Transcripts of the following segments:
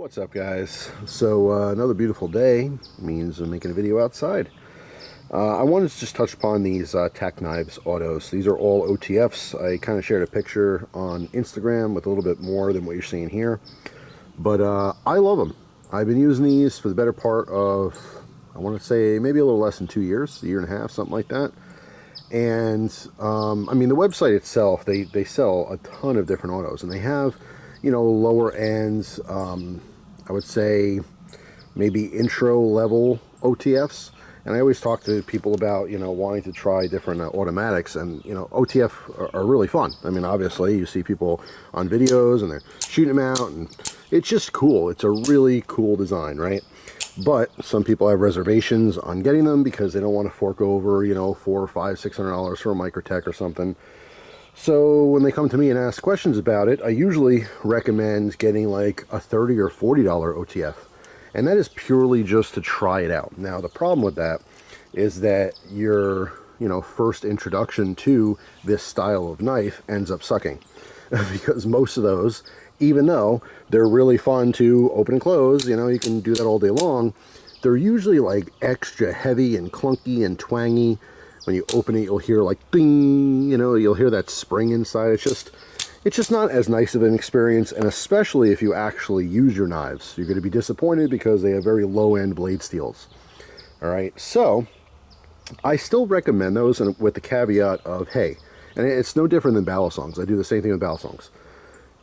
What's up, guys? So another beautiful day means I'm making a video outside. I wanted to just touch upon these Tac Knives autos. These are all OTFs. I kind of shared a picture on Instagram with a little bit more than what you're seeing here, but I love them. I've been using these for the better part of, I want to say, maybe a little less than 2 years, a year and a half, something like that. And I mean, the website itself, they sell a ton of different autos, and they have, you know, lower ends, I would say maybe intro level OTFs. And I always talk to people about, you know, wanting to try different automatics, and, you know, OTF are really fun. I mean, obviously you see people on videos and they're shooting them out, and it's just cool. It's a really cool design, right? But some people have reservations on getting them because they don't want to fork over, you know, $400, $500, $600 for a Microtech or something. So when they come to me and ask questions about it, I usually recommend getting like a $30 or $40 OTF. And that is purely just to try it out. Now, the problem with that is that your, you know, first introduction to this style of knife ends up sucking. Because most of those, even though they're really fun to open and close, you know, you can do that all day long, they're usually like extra heavy and clunky and twangy. When you open it, you'll hear like ding, you know, you'll hear that spring inside. It's just not as nice of an experience, and especially if you actually use your knives, you're going to be disappointed because they have very low-end blade steels. All right, so I still recommend those, and with the caveat of, hey, and it's no different than Balisongs. I do the same thing with Balisongs.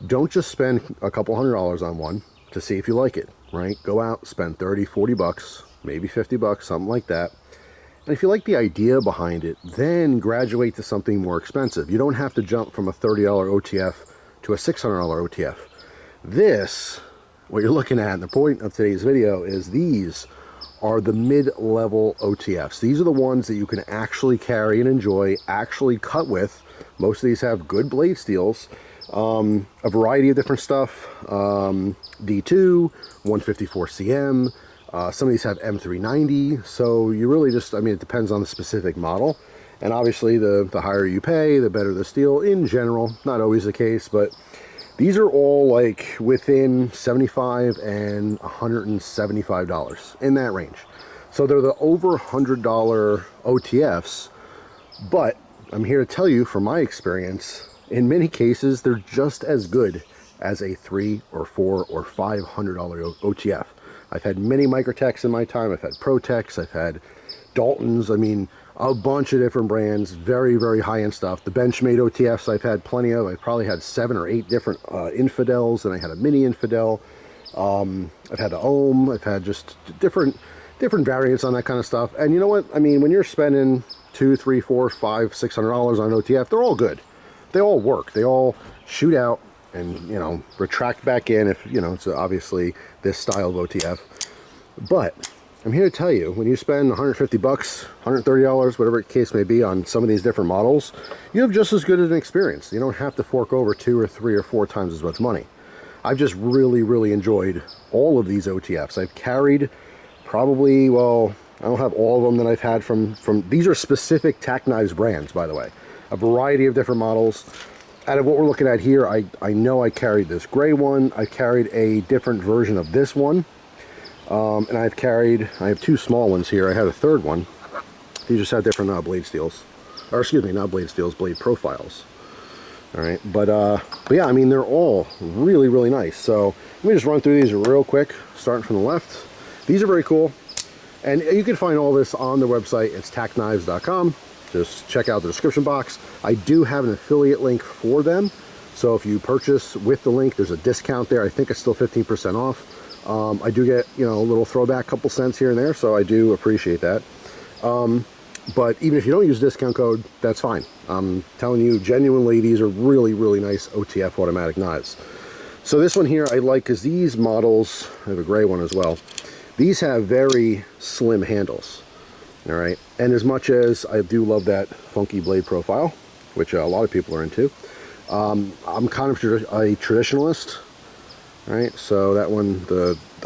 Don't just spend a couple $100s on one to see if you like it, right? Go out, spend 30, 40 bucks, maybe 50 bucks, something like that. And if you like the idea behind it, then graduate to something more expensive. You don't have to jump from a $30 OTF to a $600 OTF. This, what you're looking at, and the point of today's video is these are the mid-level OTFs. These are the ones that you can actually carry and enjoy, actually cut with. Most of these have good blade steels, a variety of different stuff, D2, 154 cm, some of these have M390, so you really just, I mean, it depends on the specific model. And obviously, the higher you pay, the better the steel in general. Not always the case, but these are all like within $75 and $175, in that range. So they're the over $100 OTFs, but I'm here to tell you from my experience, in many cases, they're just as good as a $300 or $400 or $500 OTF. I've had many Microtechs in my time. I've had Protechs, I've had Daltons, I mean, a bunch of different brands, very, very high-end stuff. The Benchmade OTFs I've had plenty of. I probably had 7 or 8 different infidels, and I had a mini infidel. I've had the ohm, I've had just different variants on that kind of stuff. And you know what? I mean, when you're spending $200, $300, $400, $500, $600 on an OTF, they're all good. They all work. They all shoot out and, you know, retract back in if, you know, it's obviously this style of OTF. But I'm here to tell you, when you spend 150 bucks, $130, whatever the case may be, on some of these different models, you have just as good an experience. You don't have to fork over 2 or 3 or 4 times as much money. I've just really, really enjoyed all of these OTFs. I've carried probably, well, I don't have all of them that I've had from these are specific Tac Knives brands, by the way. A variety of different models. Out of what we're looking at here, I know I carried this gray one. I carried a different version of this one. And I have 2 small ones here. I had a third one. These just have different blade steels. Or excuse me, not blade steels, blade profiles. All right, but yeah, I mean, they're all really, really nice. So let me just run through these real quick, starting from the left. These are very cool. And you can find all this on their website. It's TacKnives.com. Just check out the description box. I do have an affiliate link for them. So if you purchase with the link, there's a discount there. I think it's still 15% off. I do get, you know, a little throwback, couple cents here and there, so I do appreciate that. But even if you don't use a discount code, that's fine. I'm telling you, genuinely, these are really, really nice OTF automatic knives. So this one here I like because these models, I have a gray one as well, these have very slim handles. All right, and as much as I do love that funky blade profile, which a lot of people are into, I'm kind of a traditionalist. All right, so that one,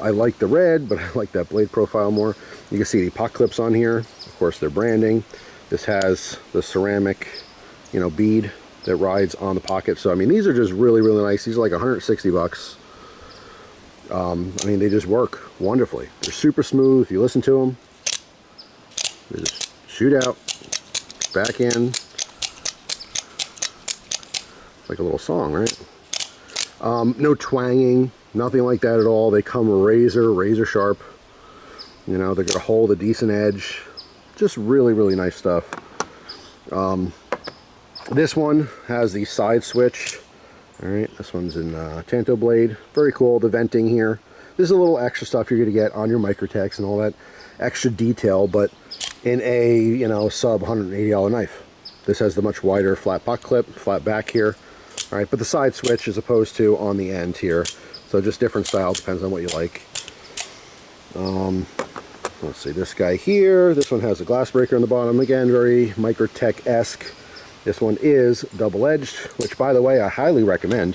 I like the red, but I like that blade profile more. You can see the pot clips on here. Of course, they're branding. This has the ceramic, you know, bead that rides on the pocket. So I mean, these are just really, really nice. These are like 160 bucks. I mean, they just work wonderfully. They're super smooth. You listen to them, they just shoot out, back in. It's like a little song, right? No twanging, nothing like that at all. They come razor sharp. You know, they're going to hold a decent edge. Just really, really nice stuff. This one has the side switch. All right, this one's in Tanto blade. Very cool, the venting here. This is a little extra stuff you're going to get on your Microtechs and all that extra detail, but in a, you know, sub $180 knife. This has the much wider flat pot clip, flat back here. All right, but the side switch as opposed to on the end here. So just different style, depends on what you like. Let's see, this guy here. This one has a glass breaker on the bottom. Again, very Microtech-esque. This one is double-edged, which, by the way, I highly recommend.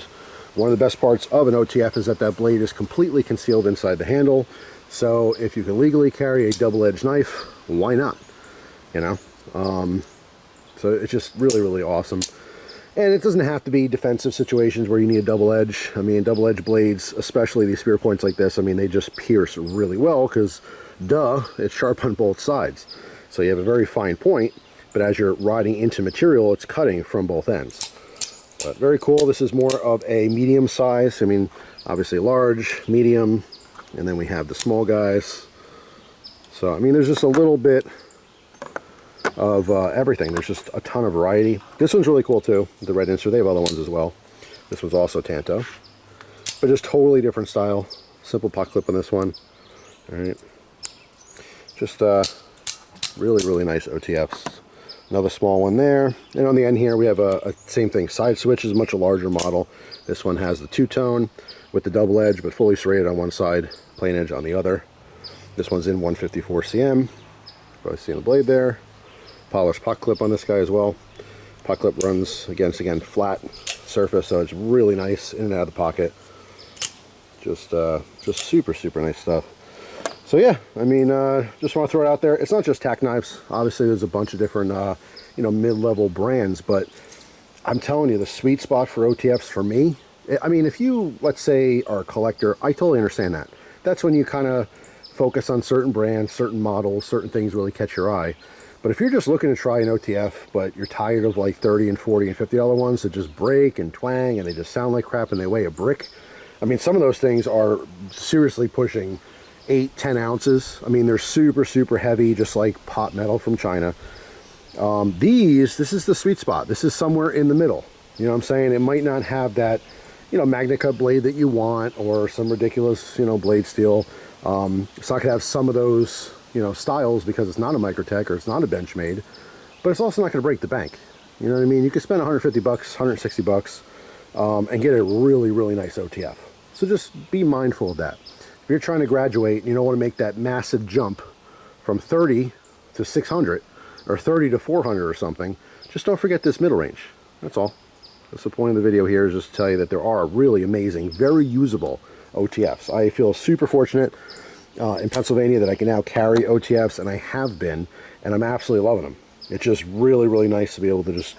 One of the best parts of an OTF is that that blade is completely concealed inside the handle. So if you can legally carry a double-edged knife, why not? You know? So it's just really, really awesome. And it doesn't have to be defensive situations where you need a double edge. I mean, double edge blades, especially these spear points like this, I mean, they just pierce really well because, duh, it's sharp on both sides. So you have a very fine point, but as you're riding into material, it's cutting from both ends. But very cool. This is more of a medium size. I mean, obviously large, medium, and then we have the small guys. So, I mean, there's just a little bit of everything. There's just a ton of variety. This one's really cool too, the red insert. They have other ones as well. This one's also Tanto, but just totally different style. Simple pot clip on this one. All right, just really, really nice OTFs. Another small one there, and on the end here we have a same thing. Side switch is a much larger model. This one has the two-tone with the double edge, but fully serrated on one side, plain edge on the other. This one's in 154 cm. Probably seeing the blade there. Polished pot clip on this guy as well. Pot clip runs against, again, flat surface, so it's really nice in and out of the pocket. Just super, super nice stuff. So yeah, I mean, just want to throw it out there. It's not just Tac Knives. Obviously, there's a bunch of different, you know, mid-level brands, but I'm telling you, the sweet spot for OTFs for me, I mean, if you, let's say, are a collector, I totally understand that. That's when you kind of focus on certain brands, certain models, certain things really catch your eye. But if you're just looking to try an OTF, but you're tired of like $30 and $40 and $50 ones that just break and twang and they just sound like crap and they weigh a brick, I mean, some of those things are seriously pushing 8-10 ounces. I mean, they're super, super heavy, just like pot metal from China. This is the sweet spot. This is somewhere in the middle. You know what I'm saying? It might not have that, you know, Magna Cut blade that you want or some ridiculous, you know, blade steel. It's not gonna have some of those, you know, styles because it's not a Microtech or it's not a Benchmade, but it's also not going to break the bank. You know what I mean? You could spend 150 bucks, 160 bucks, and get a really, really nice OTF. So just be mindful of that. If you're trying to graduate and you don't want to make that massive jump from 30 to 600 or 30 to 400 or something, just don't forget this middle range. That's all. That's the point of the video here, is just to tell you that there are really amazing, very usable OTFs. I feel super fortunate in Pennsylvania that I can now carry OTFs, and I have been, and I'm absolutely loving them. It's just really, really nice to be able to just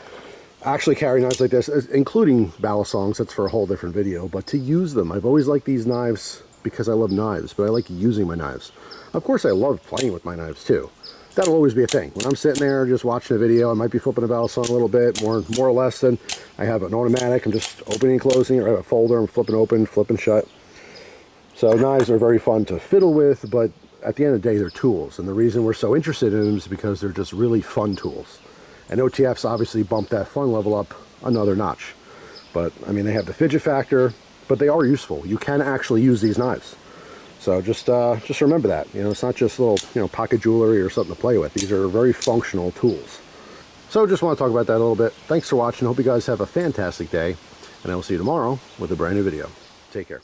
actually carry knives like this, including Balisongs. That's for a whole different video, but to use them. I've always liked these knives because I love knives, but I like using my knives. Of course, I love playing with my knives too. That'll always be a thing. When I'm sitting there just watching a video, I might be flipping a Balisong a little bit, more or less than I have an automatic. I'm just opening and closing, or I have a folder, I'm flipping open, flipping shut. So knives are very fun to fiddle with, but at the end of the day, they're tools. And the reason we're so interested in them is because they're just really fun tools. And OTFs obviously bump that fun level up another notch. But, I mean, they have the fidget factor, but they are useful. You can actually use these knives. So just remember that. You know, it's not just little, you know, pocket jewelry or something to play with. These are very functional tools. So just want to talk about that a little bit. Thanks for watching. Hope you guys have a fantastic day. And I will see you tomorrow with a brand new video. Take care.